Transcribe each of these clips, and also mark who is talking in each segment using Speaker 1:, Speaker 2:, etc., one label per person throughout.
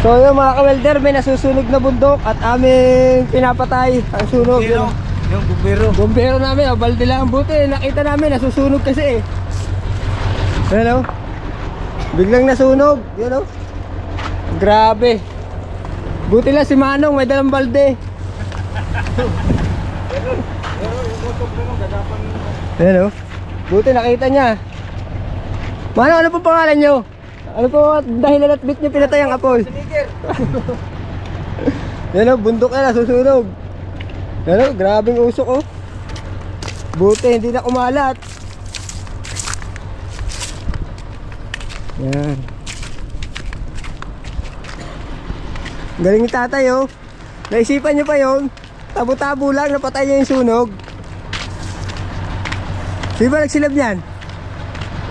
Speaker 1: So yung mga ka-welder, may nasusunog na bundok at aming pinapatay ang sunog.
Speaker 2: Yung bumbero.
Speaker 1: Bumbero namin, balde lang. Buti, nakita namin, nasusunog kasi eh. Ano? Biglang nasunog. Yun o. Grabe. Buti lang si Manong, may dalang balde.
Speaker 2: Pero yung motor na nung gagapang...
Speaker 1: Ano? Buti nakita niya. Manong, ano po pangalan nyo? Ano po dahilan at bit nyo pinatay ang apoy?
Speaker 2: Sneaker.
Speaker 1: Yan o, bundok na nasusunog. Yan o, grabing usok o. Buti, hindi na kumalat. Yan. Galing ni tatay o. Naisipan nyo pa yun. Tabo-tabo lang, napatay niya yung sunog. Sino ba nagsilab niyan?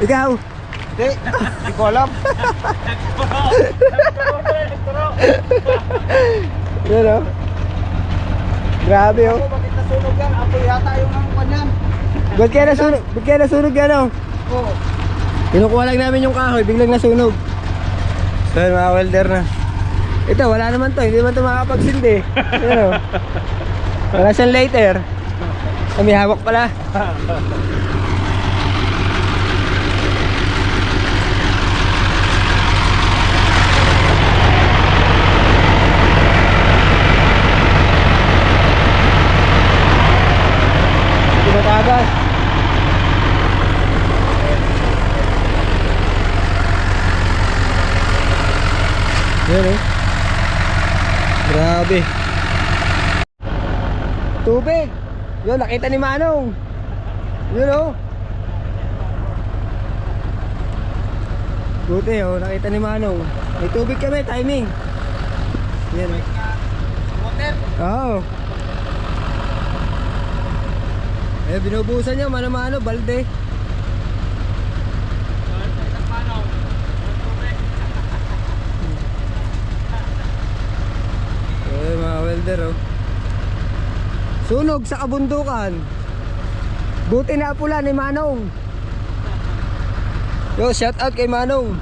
Speaker 1: Ikaw?
Speaker 2: Hindi, hindi ko alam.
Speaker 1: Yan o. Grabe o.
Speaker 2: Bakit nasunog yan? Apoy yata yung ang kanyan.
Speaker 1: Ba't kaya nasunog? Ba't kaya nasunog yan o?
Speaker 2: Oo.
Speaker 1: Kinukuha lang namin yung kahoy, biglang nasunog. So yun, mga welder na. Ito, wala naman to, hindi naman to makakapagsindi. Yan o. Wala siyang lighter. May hawak pala. Tinatagas. Yan eh. Grabe. Tubig. Yun, nakita ni Manong. Yun o. Buti o, nakita ni Manong. May tubig kami, timing. Yan o.
Speaker 2: Motor.
Speaker 1: Oo. Eh, binubusan niya, mano-mano, balde. Eh, mga welder oh. Sunog sa kabundukan. Buti na pula ni Manong. Yo, shout out kay Manong.